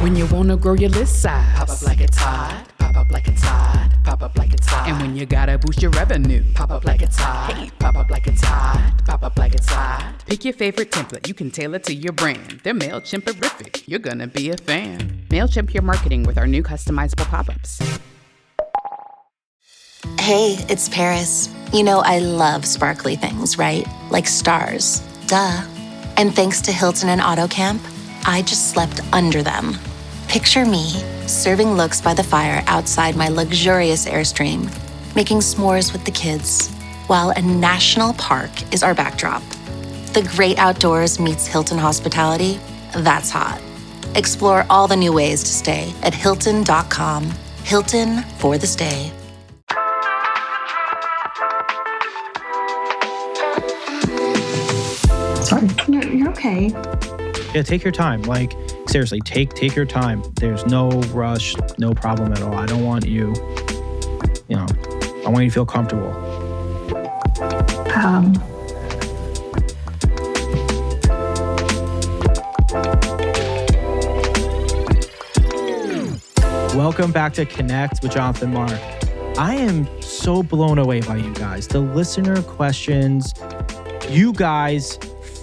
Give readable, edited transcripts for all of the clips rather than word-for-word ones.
When you wanna grow your list size, pop up like a tide, pop up like a tide, pop up like a tide. And when you gotta boost your revenue, pop up like a tide, hey, pop up like a tide, pop up like a tide. Pick your favorite template, you can tailor to your brand. They're MailChimp-erific, you're gonna be a fan. MailChimp your marketing with our new customizable pop-ups. Hey, it's Paris. You know I love sparkly things, right? Like stars. Duh. And thanks to Hilton and AutoCamp, I just slept under them. Picture me, serving looks by the fire outside my luxurious Airstream, making s'mores with the kids, while a national park is our backdrop. The great outdoors meets Hilton hospitality. That's hot. Explore all the new ways to stay at Hilton.com. Hilton for the stay. Sorry. You're okay. Yeah, take your time. Like, seriously, take your time. There's no rush, no problem at all. I don't want you, I want you to feel comfortable. Welcome back to Connect with Jonathan Mark. I am so blown away by you guys. The listener questions, you guys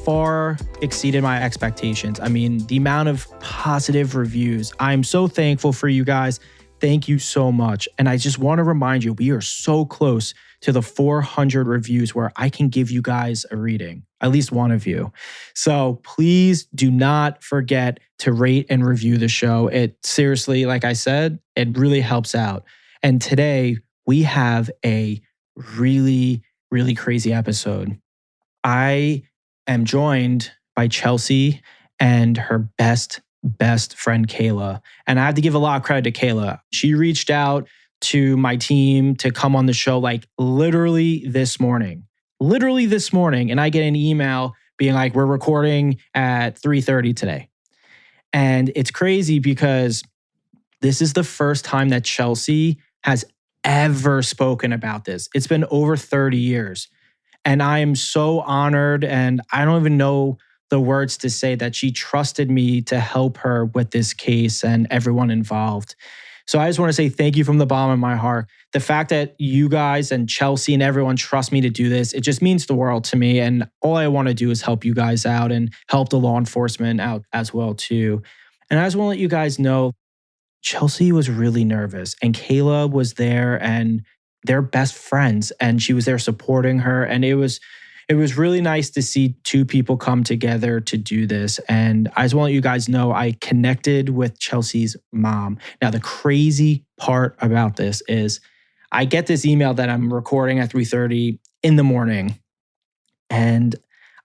far exceeded my expectations. I mean, the amount of positive reviews. I'm so thankful for you guys. Thank you so much. And I just want to remind you, we are so close to the 400 reviews where I can give you guys a reading, at least one of you. So please do not forget to rate and review the show. It seriously, like I said, it really helps out. And today we have a really, really crazy episode. I am joined by Chelsey and her best friend, Kayla. And I have to give a lot of credit to Kayla. She reached out to my team to come on the show like literally this morning. And I get an email being like, we're recording at 3:30 today. And it's crazy because this is the first time that Chelsey has ever spoken about this. It's been over 30 years. And I am so honored, and I don't even know the words to say that she trusted me to help her with this case and everyone involved. So I just want to say thank you from the bottom of my heart. The fact that you guys and Chelsey and everyone trust me to do this, it just means the world to me. And all I want to do is help you guys out and help the law enforcement out as well too. And I just want to let you guys know, Chelsey was really nervous and Kayla was there and they're best friends and she was there supporting her. And it was really nice to see two people come together to do this. And I just want to let you guys know I connected with Chelsey's mom. Now, the crazy part about this is I get this email that I'm recording at 3:30 in the morning. And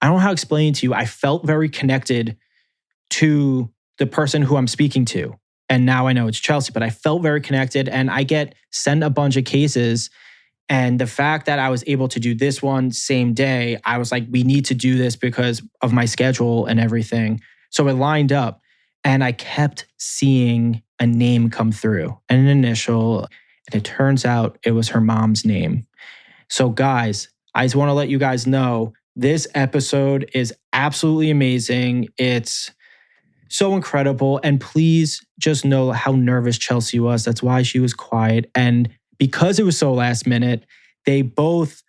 I don't know how to explain it to you. I felt very connected to the person who I'm speaking to. And now I know it's Chelsey, but I felt very connected and I get sent a bunch of cases. And the fact that I was able to do this one same day, I was like, we need to do this because of my schedule and everything. So it lined up and I kept seeing a name come through, an initial, and it turns out it was her mom's name. So guys, I just want to let you guys know this episode is absolutely amazing. It's so incredible. And please just know how nervous Chelsey was. That's why she was quiet. And because it was so last minute, they both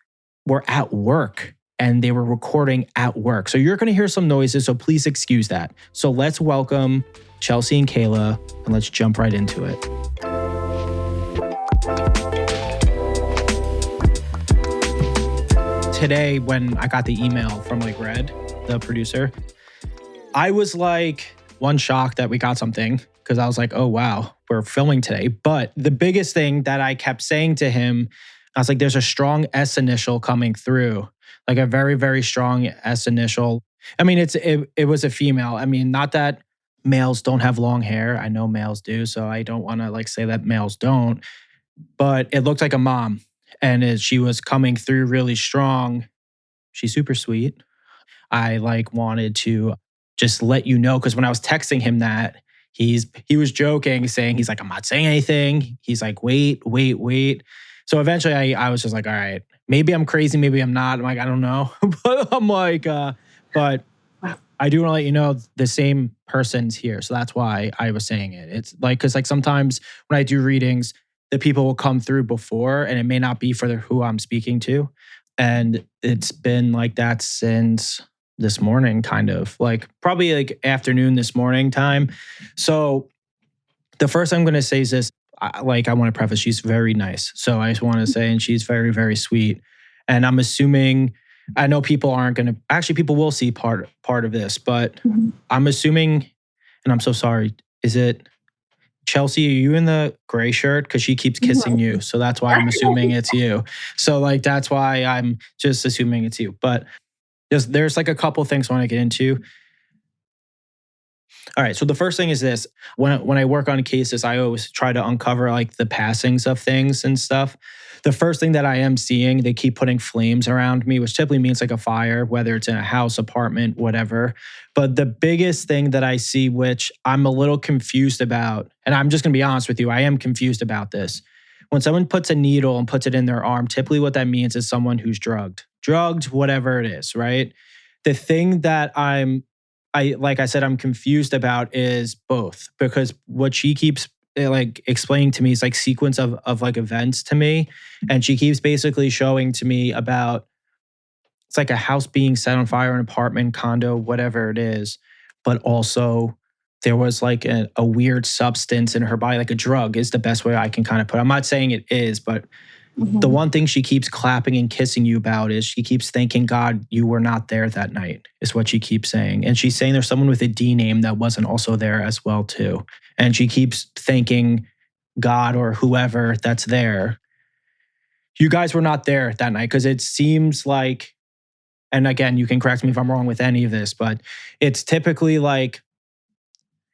were at work and they were recording at work. So you're going to hear some noises, so please excuse that. So let's welcome Chelsey and Kayla and let's jump right into it. Today, when I got the email from Red, the producer, I was like, one, shocked that we got something because I was like, oh, wow, we're filming today. But the biggest thing that I kept saying to him, I was like, there's a strong S initial coming through, like a very, very strong S initial. I mean, it was a female. I mean, not that males don't have long hair. I know males do. So I don't want to say that males don't. But it looked like a mom. And as she was coming through really strong, she's super sweet. I wanted to just let you know, because when I was texting him that, he was joking, saying, he's like, I'm not saying anything. He's like, wait. So eventually I was just like, all right, maybe I'm crazy, maybe I'm not. I'm like, I don't know. But I'm like, but I do want to let you know the same person's here. So that's why I was saying it. It's like, because like sometimes when I do readings, the people will come through before and it may not be for who I'm speaking to. And it's been like that since this morning, kind of like probably like afternoon this morning time. So the first I'm going to say is this, I want to preface, she's very nice. So I just want to say, and she's very, very sweet. And I'm assuming, I know people aren't going to, actually people will see part of this, but I'm assuming, and I'm so sorry, is it Chelsey, are you in the gray shirt? Because she keeps kissing you. So that's why I'm assuming it's you. So like, that's why I'm just assuming it's you. But there's like a couple things I want to get into. All right. So the first thing is this. When I work on cases, I always try to uncover like the passings of things and stuff. The first thing that I am seeing, they keep putting flames around me, which typically means like a fire, whether it's in a house, apartment, whatever. But the biggest thing that I see, which I'm a little confused about, and I'm just going to be honest with you, I am confused about this. When someone puts a needle and puts it in their arm, typically what that means is someone who's drugged, whatever it is, right? The thing that I'm confused about is both, because what she keeps like explaining to me is like sequence of like events to me. And she keeps basically showing to me about, it's like a house being set on fire, an apartment, condo, whatever it is. But also there was like a weird substance in her body, like a drug is the best way I can kind of put it. I'm not saying it is, but the one thing she keeps clapping and kissing you about is she keeps thanking God you were not there that night, is what she keeps saying. And she's saying there's someone with a D name that wasn't also there as well too. And she keeps thanking God or whoever that's there. You guys were not there that night, because it seems like, and again, you can correct me if I'm wrong with any of this, but it's typically like,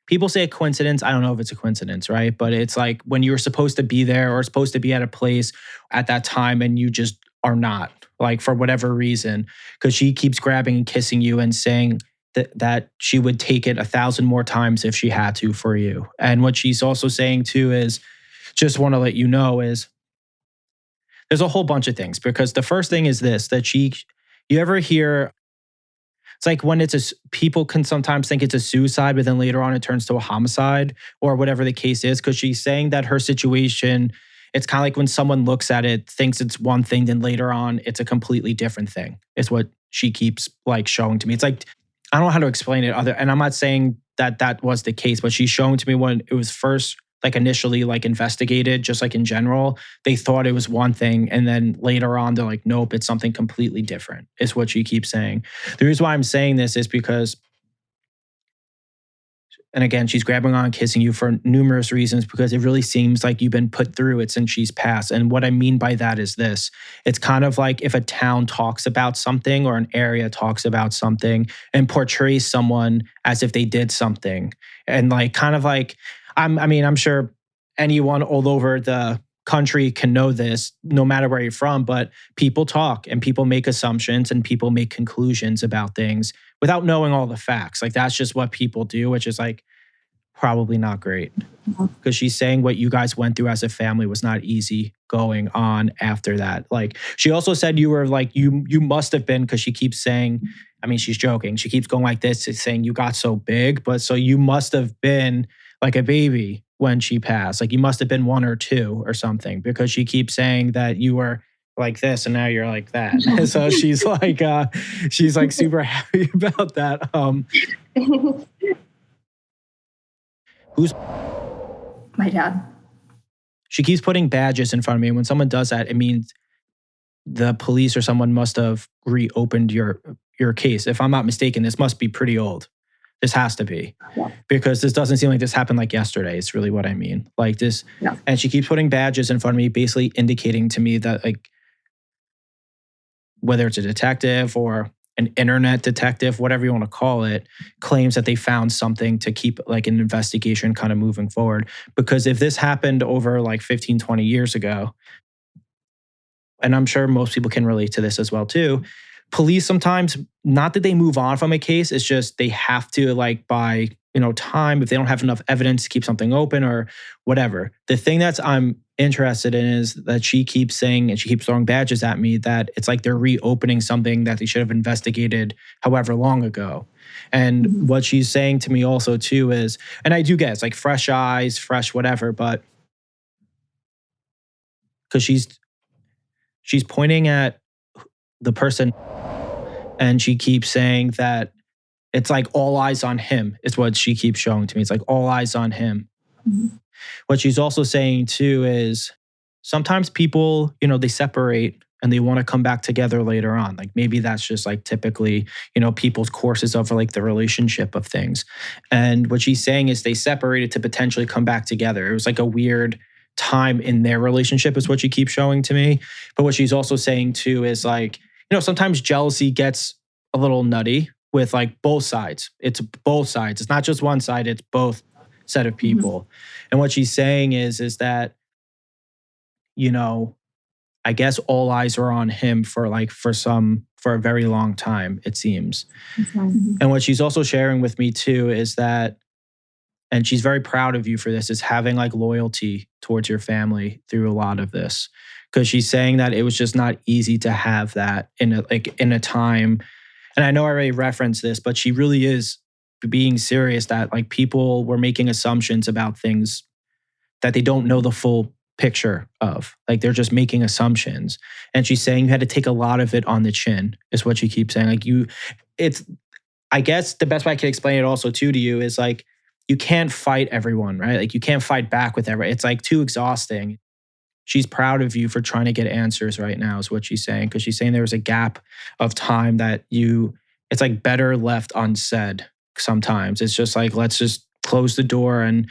people say a coincidence. I don't know if it's a coincidence, right? But it's like when you were supposed to be there or supposed to be at a place at that time and you just are not, like for whatever reason, because she keeps grabbing and kissing you and saying that she would take it 1,000 more times if she had to for you. And what she's also saying too is, just want to let you know, is there's a whole bunch of things. Because the first thing is this, that you ever hear, it's like when people can sometimes think it's a suicide, but then later on it turns to a homicide or whatever the case is. Because she's saying that her situation, it's kind of like when someone looks at it, thinks it's one thing, then later on it's a completely different thing. It's what she keeps like showing to me. It's like, I don't know how to explain it and I'm not saying that was the case, but she's showing to me when it was first like initially like investigated, just like in general, they thought it was one thing. And then later on, they're like, nope, it's something completely different, is what she keeps saying. The reason why I'm saying this is because, and again, she's grabbing on and kissing you for numerous reasons, because it really seems like you've been put through it since she's passed. And what I mean by that is this. It's kind of like if a town talks about something or an area talks about something and portrays someone as if they did something. And like, kind of like, I'm sure anyone all over the country can know this, no matter where you're from, but people talk and people make assumptions and people make conclusions about things without knowing all the facts. Like that's just what people do, which is like probably not great. Because she's saying what you guys went through as a family was not easy going on after that. Like she also said you were like, you must have been, because she keeps saying, she's joking. She keeps going like this, saying you got so big, but so you must have been like a baby when she passed. Like you must have been 1 or 2 or something, because she keeps saying that you were like this and now you're like that. So she's like super happy about that. Who's My dad. She keeps putting badges in front of me. And when someone does that, it means the police or someone must have reopened your case. If I'm not mistaken, this must be pretty old. This has to be, because this doesn't seem like this happened like yesterday. It's really what I mean. Like this. Yeah. And she keeps putting badges in front of me, basically indicating to me that like, whether it's a detective or an internet detective, whatever you want to call it, claims that they found something to keep like an investigation kind of moving forward. Because if this happened over like 15, 20 years ago, and I'm sure most people can relate to this as well too, police sometimes, not that they move on from a case, it's just they have to like by, time, if they don't have enough evidence to keep something open or whatever. The thing that's I'm interested in is that she keeps saying, and she keeps throwing badges at me, that it's like they're reopening something that they should have investigated however long ago. And what she's saying to me also too is, and I do get it's like fresh eyes, fresh whatever, but because she's pointing at the person and she keeps saying that it's like all eyes on him is what she keeps showing to me. It's like all eyes on him. What she's also saying too is sometimes people, they separate and they want to come back together later on. Like maybe that's just like typically, people's courses of like the relationship of things. And what she's saying is they separated to potentially come back together. It was like a weird time in their relationship is what she keeps showing to me. But what she's also saying too is like, sometimes jealousy gets a little nutty with like both sides. It's both sides. It's not just one side, it's both set of people. And what she's saying is that, I guess all eyes are on him for a very long time, it seems. And what she's also sharing with me too is that, and she's very proud of you for this, is having like loyalty towards your family through a lot of this. Because she's saying that it was just not easy to have that in a time. And I know I already referenced this, but she really is being serious that like people were making assumptions about things that they don't know the full picture of. Like they're just making assumptions. And she's saying you had to take a lot of it on the chin, is what she keeps saying. Like I guess the best way I can explain it also too to you is like, you can't fight everyone, right? Like you can't fight back with everyone. It's like too exhausting. She's proud of you for trying to get answers right now is what she's saying. Because she's saying there was a gap of time that it's like better left unsaid sometimes. It's just like, let's just close the door and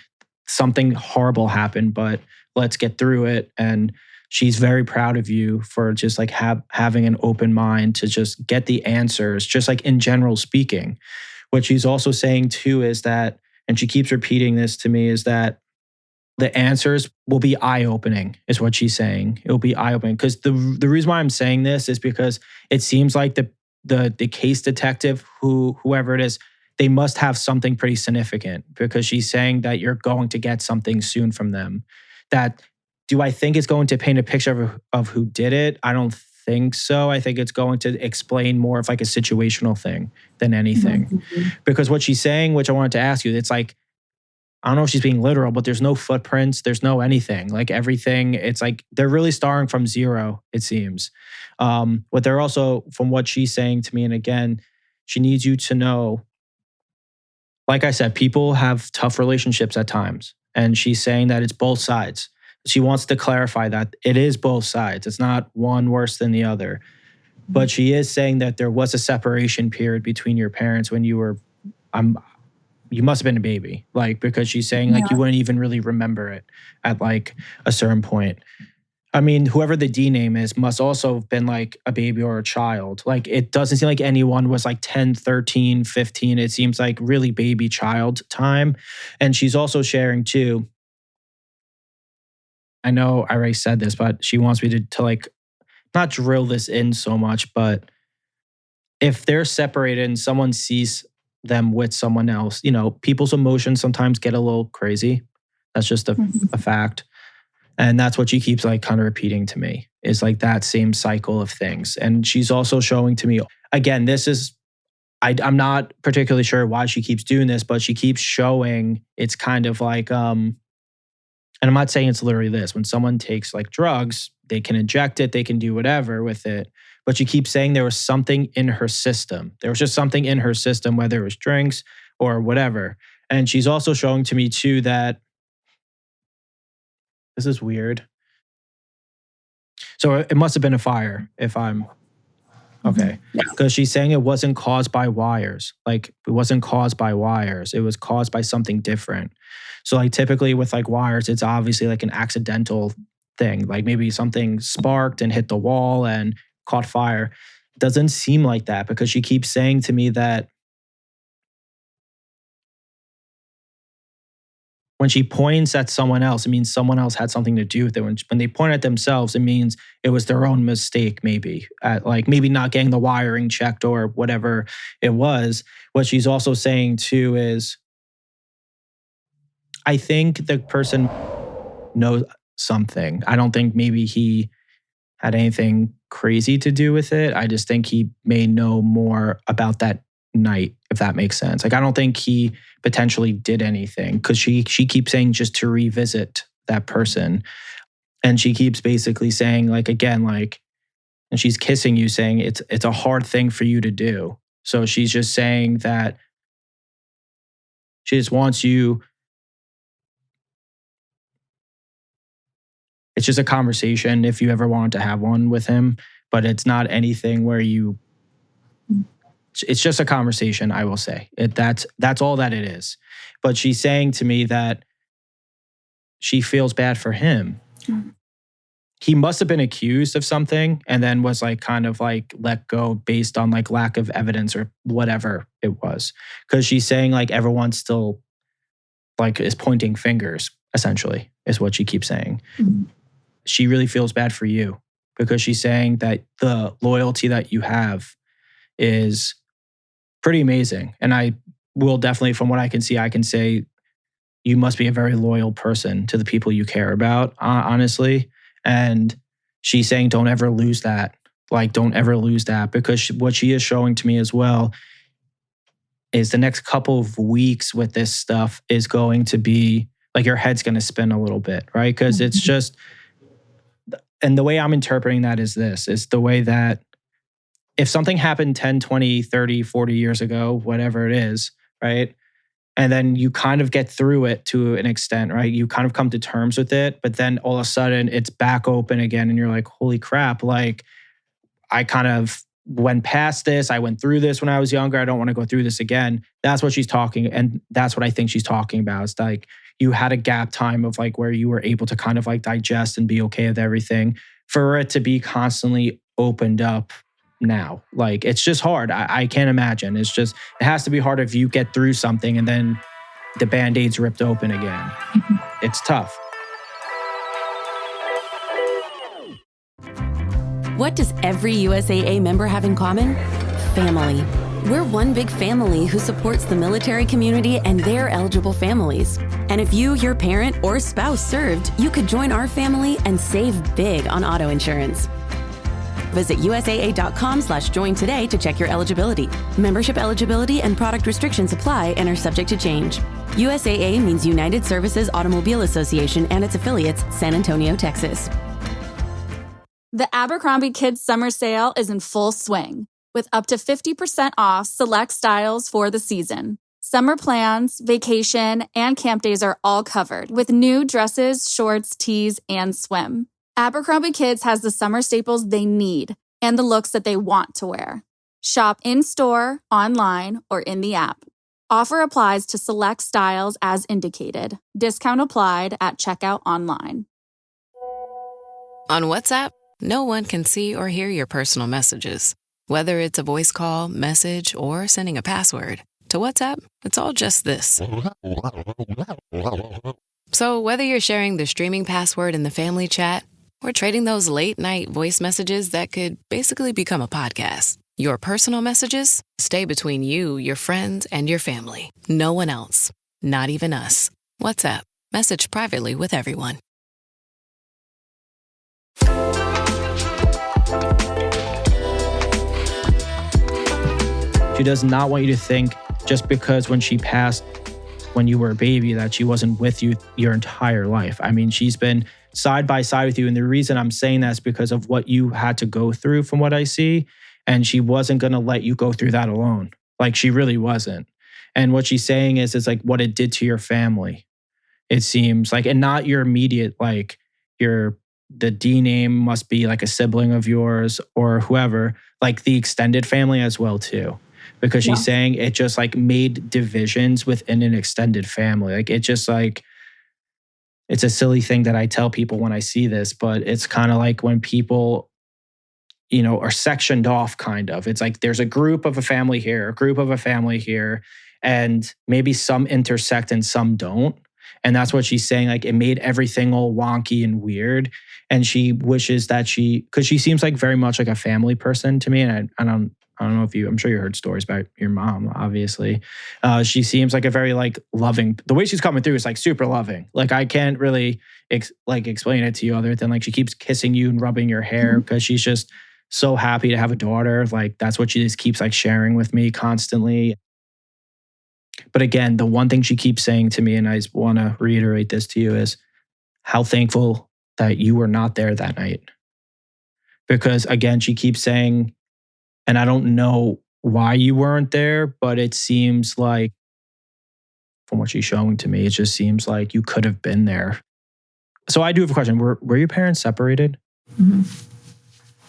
something horrible happened, but let's get through it. And she's very proud of you for just like having an open mind to just get the answers, just like in general speaking. What she's also saying too is that, and she keeps repeating this to me, is that the answers will be eye-opening, is what she's saying. It will be eye-opening. Because the reason why I'm saying this is because it seems like the case detective, whoever it is, they must have something pretty significant, because she's saying that you're going to get something soon from them. That, do I think it's going to paint a picture of who did it? I don't think so. I think it's going to explain more of like a situational thing than anything. Because what she's saying, which I wanted to ask you, it's like, I don't know if she's being literal, but there's no footprints, there's no anything. Like everything, it's like they're really starting from zero, it seems. But they're also, from what she's saying to me, and again, she needs you to know, like I said, people have tough relationships at times. And she's saying that it's both sides. She wants to clarify that it is both sides. It's not one worse than the other. But she is saying that there was a separation period between your parents when you were, you must have been a baby. Like, because she's saying like you wouldn't even really remember it at like a certain point. I mean, whoever the D name is must also have been like a baby or a child. Like, it doesn't seem like anyone was like 10, 13, 15. It seems like really baby child time. And she's also sharing too, I know I already said this, but she wants me to like, not drill this in so much, but if they're separated and someone sees them with someone else, people's emotions sometimes get a little crazy. That's just a fact. And that's what she keeps like kind of repeating to me, is like that same cycle of things. And she's also showing to me, again, this is, I'm not particularly sure why she keeps doing this, but she keeps showing it's kind of like, and I'm not saying it's literally this. When someone takes like drugs, they can inject it, they can do whatever with it. But she keeps saying there was something in her system. There was just something in her system, whether it was drinks or whatever. And she's also showing to me too that, this is weird. So it must have been a fire if I'm, okay. Because she's saying it wasn't caused by wires. Like, it wasn't caused by wires. It was caused by something different. So like typically with like wires, it's obviously like an accidental thing. Like maybe something sparked and hit the wall and caught fire. It doesn't seem like that, because she keeps saying to me that when she points at someone else, it means someone else had something to do with it. When they point at themselves, it means it was their own mistake, maybe. At like maybe not getting the wiring checked or whatever it was. What she's also saying too is, I think the person knows, something. I don't think maybe he had anything crazy to do with it. I just think he may know more about that night, if that makes sense. Like, I don't think he potentially did anything, because she keeps saying just to revisit that person. And she keeps basically saying, like, again, like, and she's kissing you, saying it's a hard thing for you to do. So she's just saying that she just wants you. It's just a conversation if you ever wanted to have one with him, but it's not anything where it's just a conversation, I will say. That's all that it is. But she's saying to me that she feels bad for him. He must have been accused of something and then was like kind of like let go based on like lack of evidence or whatever it was. Because she's saying like everyone still like is pointing fingers, essentially, is what she keeps saying. Mm-hmm. She really feels bad for you because she's saying that the loyalty that you have is pretty amazing. And I will definitely, from what I can see, I can say you must be a very loyal person to the people you care about, honestly. And she's saying, don't ever lose that. Like, don't ever lose that, because what she is showing to me as well is the next couple of weeks with this stuff is going to be like your head's going to spin a little bit, right? Because it's just, and the way I'm interpreting that is this, is the way that if something happened 10, 20, 30, 40 years ago, whatever it is, right? And then you kind of get through it to an extent, right? You kind of come to terms with it, but then all of a sudden it's back open again and you're like, holy crap, like I kind of went past this. I went through this when I was younger. I don't want to go through this again. That's what she's talking. And that's what I think she's talking about. It's like you had a gap time of like where you were able to kind of like digest and be okay with everything. For it to be constantly opened up now, like it's just hard. I can't imagine. It's just, it has to be hard if you get through something and then the Band-Aid's ripped open again. It's tough. What does every USAA member have in common? Family. We're one big family who supports the military community and their eligible families. And if you, your parent, or spouse served, you could join our family and save big on auto insurance. Visit USAA.com/join today to check your eligibility. Membership eligibility and product restrictions apply and are subject to change. USAA means United Services Automobile Association and its affiliates, San Antonio, Texas. The Abercrombie Kids Summer Sale is in full swing, with up to 50% off select styles for the season. Summer plans, vacation, and camp days are all covered, with new dresses, shorts, tees, and swim. Abercrombie Kids has the summer staples they need and the looks that they want to wear. Shop in-store, online, or in the app. Offer applies to select styles as indicated. Discount applied at checkout online. On WhatsApp, no one can see or hear your personal messages. Whether it's a voice call, message, or sending a password. To WhatsApp, it's all just this. So whether you're sharing the streaming password in the family chat or trading those late-night voice messages that could basically become a podcast, your personal messages stay between you, your friends, and your family. No one else. Not even us. WhatsApp. Message privately with everyone. She does not want you to think just because when she passed when you were a baby that she wasn't with you your entire life. I mean, she's been side by side with you. And the reason I'm saying that is because of what you had to go through from what I see. And she wasn't going to let you go through that alone. Like, she really wasn't. And what she's saying is like what it did to your family. It seems like, and not your immediate, like the D name must be like a sibling of yours or whoever, like the extended family as well too. Because she's saying it just like made divisions within an extended family. Like it just like, it's a silly thing that I tell people when I see this, but it's kind of like when people, you know, are sectioned off kind of. It's like there's a group of a family here, a group of a family here, and maybe some intersect and some don't. And that's what she's saying. Like it made everything all wonky and weird. And she wishes that because she seems like very much like a family person to me. And I don't I don't know if I'm sure you heard stories about your mom, obviously. She seems like a very like loving, the way she's coming through is like super loving. Like I can't really explain it to you other than like she keeps kissing you and rubbing your hair because she's just so happy to have a daughter. Like that's what she just keeps like sharing with me constantly. But again, the one thing she keeps saying to me, and I just want to reiterate this to you, is how thankful that you were not there that night. Because again, she keeps saying, and I don't know why you weren't there, but it seems like, from what she's showing to me, it just seems like you could have been there. So I do have a question. Were your parents separated? Mm-hmm.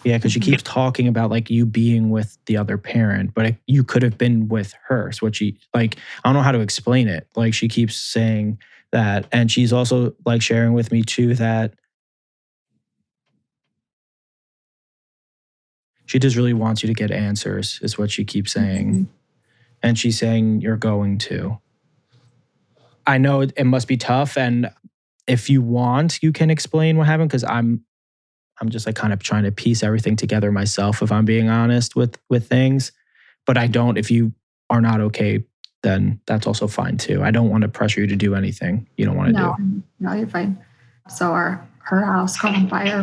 Yeah, because she keeps talking about like you being with the other parent, but you could have been with her. So what she like, I don't know how to explain it. Like she keeps saying that, and she's also like sharing with me too that she just really wants you to get answers, is what she keeps saying. Mm-hmm. And she's saying you're going to. I know it must be tough, and if you want, you can explain what happened, because I'm just like kind of trying to piece everything together myself, if I'm being honest with things. But I don't, if you are not okay, then that's also fine too. I don't want to pressure you to do anything you don't want to do. No, you're fine. So her house caught on fire,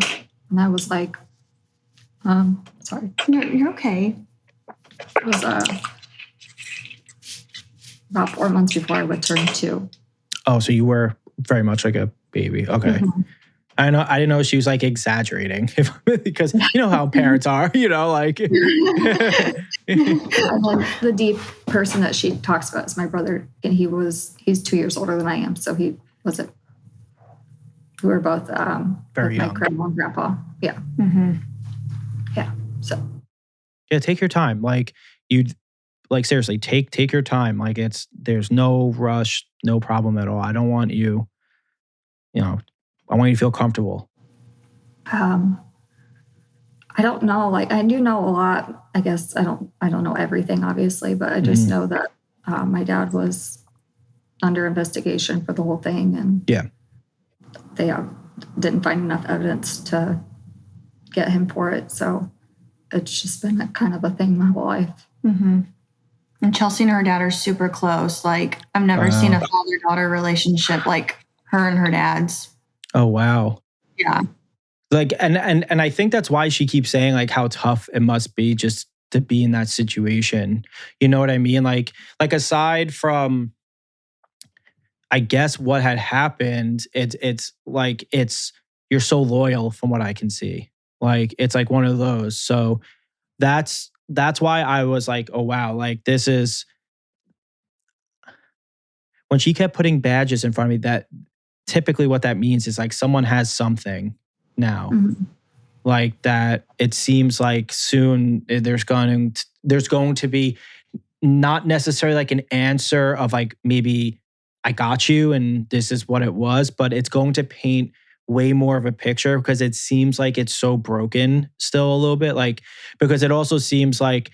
and I was like, sorry. You're okay. It was about 4 months before I would turn 2. Oh, so you were very much like a baby. Okay. Mm-hmm. I didn't know she was like exaggerating, because you know how parents are, you know, like. And then the deep person that she talks about is my brother, and he's 2 years older than I am. So we were both very young. My grandma and grandpa. Yeah. Mm-hmm. Yeah. So. Yeah, take your time. Like seriously, take your time. Like there's no rush, no problem at all. I don't want you, I want you to feel comfortable. I don't know. Like I do know a lot. I guess I don't know everything, obviously, but I just know that my dad was under investigation for the whole thing, and they didn't find enough evidence to get him for it. So it's just been kind of a thing my whole life. Mm-hmm. And Chelsey and her dad are super close. Like I've never seen a father-daughter relationship like her and her dad's. Oh, wow. Yeah. Like, and I think that's why she keeps saying like how tough it must be just to be in that situation. You know what I mean? Like aside from, I guess, what had happened, it's you're so loyal from what I can see. Like, it's like one of those. So that's why I was like, oh, wow. Like this is, when she kept putting badges in front of me, that typically what that means is like someone has something now. Mm-hmm. Like that it seems like soon there's going to be not necessarily like an answer of like, maybe I got you and this is what it was, but it's going to paint way more of a picture, because it seems like it's so broken still a little bit. Like, because it also seems like,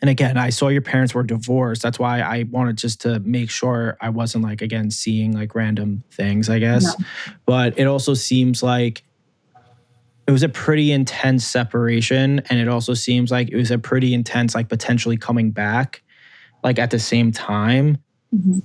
and again, I saw your parents were divorced. That's why I wanted just to make sure I wasn't like, again, seeing like random things, I guess. No. But it also seems like it was a pretty intense separation. And it also seems like it was a pretty intense, like potentially coming back, like at the same time. Mm-hmm.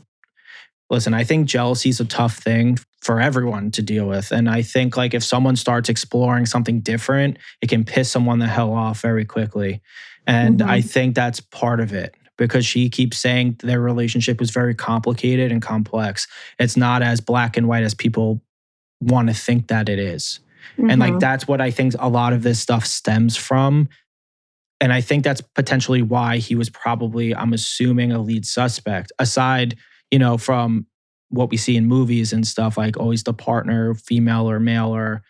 Listen, I think jealousy is a tough thing for everyone to deal with. And I think like if someone starts exploring something different, it can piss someone the hell off very quickly. And I think that's part of it, because she keeps saying their relationship was very complicated and complex. It's not as black and white as people want to think that it is. Mm-hmm. And like, that's what I think a lot of this stuff stems from. And I think that's potentially why he was probably, I'm assuming, a lead suspect, aside, from what we see in movies and stuff, like always the partner, female or male, or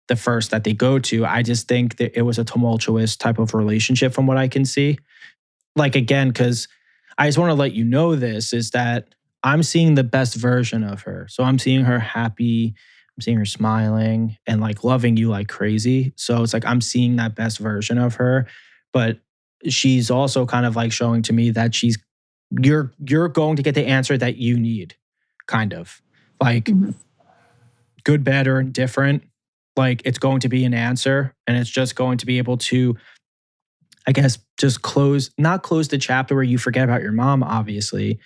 the first that they go to. I just think that it was a tumultuous type of relationship from what I can see. Like, again, because I just want to let you know this, is that I'm seeing the best version of her. So I'm seeing her happy, I'm seeing her smiling and like loving you like crazy. So it's like I'm seeing that best version of her. But she's also kind of like showing to me that you're going to get the answer that you need, kind of. Like, good, bad, or indifferent. Like, it's going to be an answer, and it's just going to be able to, I guess, just not close the chapter where you forget about your mom, obviously,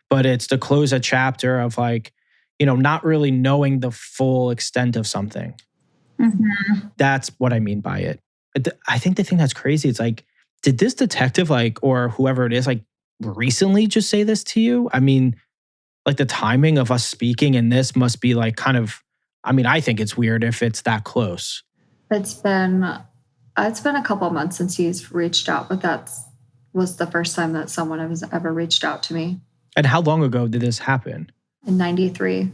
but it's to close a chapter of like, not really knowing the full extent of something. Mm-hmm. That's what I mean by it. I think the thing that's crazy, it's like, did this detective or whoever it is, recently just say this to you? I mean, the timing of us speaking in this must be kind of, I think it's weird if it's that close. It's been a couple of months since he's reached out, but that was the first time that someone has ever reached out to me. And how long ago did this happen? In 93.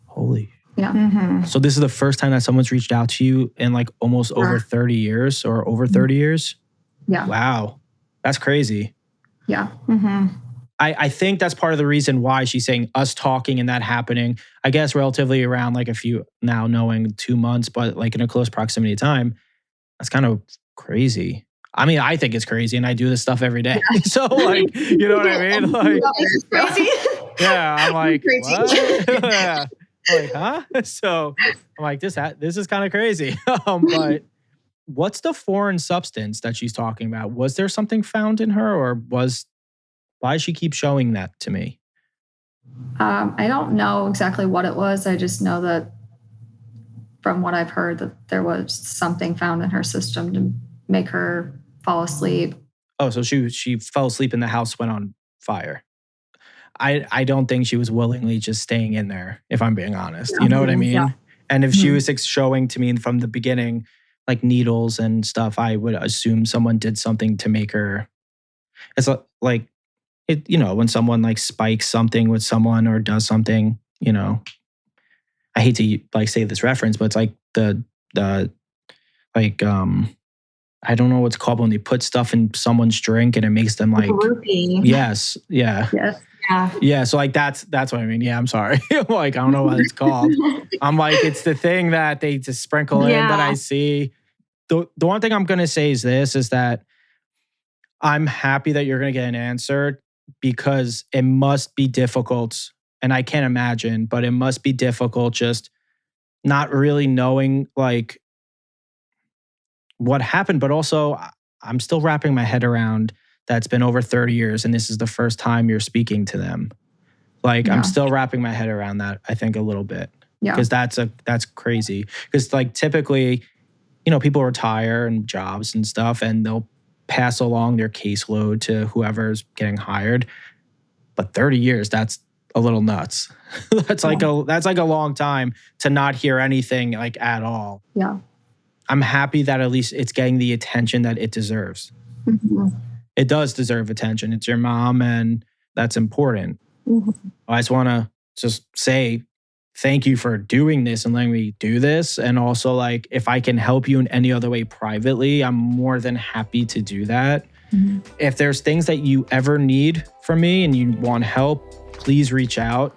Holy. Yeah. Mm-hmm. So this is the first time that someone's reached out to you in almost over 30 years or over 30 years? Yeah. Wow. That's crazy. Yeah. Mm-hmm. I think that's part of the reason why she's saying us talking and that happening, I guess relatively around a few, now knowing 2 months, but in a close proximity of time, that's kind of crazy. I think it's crazy and I do this stuff every day. Yeah. So you know what I mean? It's crazy. Yeah, I'm crazy. What? Yeah. Huh? So I'm this is kind of crazy. But what's the foreign substance that she's talking about? Was there something found in her or why does she keep showing that to me? I don't know exactly what it was. I just know that from what I've heard that there was something found in her system to make her fall asleep. Oh, so she fell asleep in the house, went on fire. I don't think she was willingly just staying in there, if I'm being honest. You know what I mean? Yeah. And if she was showing to me from the beginning, needles and stuff, I would assume someone did something to make her. It's when someone spikes something with someone or does something, I hate to say this reference, but it's I don't know what's called when they put stuff in someone's drink and it makes them Groupie. Yes. Yeah. Yes. Yeah. Yeah. So that's what I mean. Yeah. I'm sorry. I don't know what it's called. I'm it's the thing that they just sprinkle in that I see. The one thing I'm going to say is that I'm happy that you're going to get an answer because it must be difficult. And I can't imagine, but it must be difficult just not really knowing what happened. But also, I'm still wrapping my head around that's been over 30 years and this is the first time you're speaking to them. I'm still wrapping my head around that, I think, a little bit. Yeah. Because that's crazy. Because typically, people retire and jobs and stuff and they'll pass along their caseload to whoever's getting hired. But 30 years, that's a little nuts. That's a long time to not hear anything at all. Yeah. I'm happy that at least it's getting the attention that it deserves. Mm-hmm. It does deserve attention. It's your mom and that's important. Mm-hmm. I just want to just say thank you for doing this and letting me do this. And also if I can help you in any other way privately, I'm more than happy to do that. Mm-hmm. If there's things that you ever need from me and you want help, please reach out.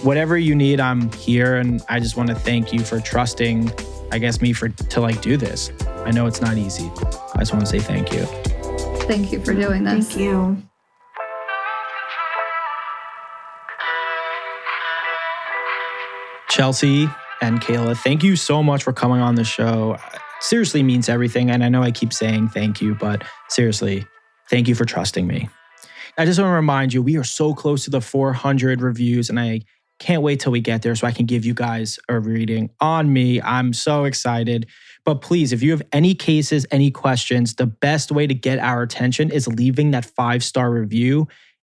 Whatever you need, I'm here. And I just want to thank you for trusting, I guess, me to do this. I know it's not easy. I just want to say thank you. Thank you for doing this. Thank you. Chelsey and Kayla, thank you so much for coming on the show. Seriously means everything. And I know I keep saying thank you, but seriously, thank you for trusting me. I just want to remind you, we are so close to the 400 reviews and I can't wait till we get there so I can give you guys a reading on me. I'm so excited. But please, if you have any cases, any questions, the best way to get our attention is leaving that 5-star review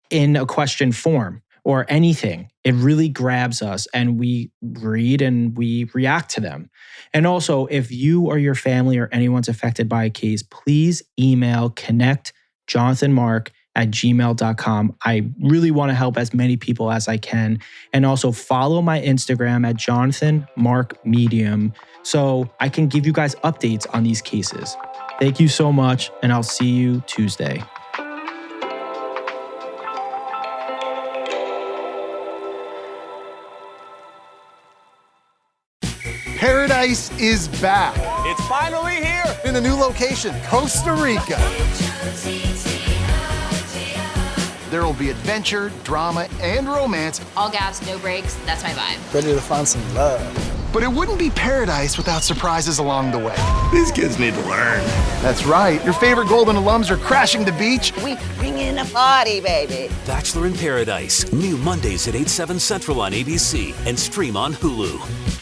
in a question form or anything. It really grabs us and we read and we react to them. And also, if you or your family or anyone's affected by a case, please email connectjonathanmark@gmail.com. I really want to help as many people as I can. And also follow my Instagram at JonathanMarkMedium so I can give you guys updates on these cases. Thank you so much, and I'll see you Tuesday. Paradise is back It's finally here. in a new location, Costa Rica. There will be adventure, drama, and romance. All gas, no brakes. That's my vibe. Ready to find some love. But it wouldn't be paradise without surprises along the way. These kids need to learn. That's right. Your favorite Golden alums are crashing the beach. We bring in a party, baby. Bachelor in Paradise. New Mondays at 8/7 Central on ABC and stream on Hulu.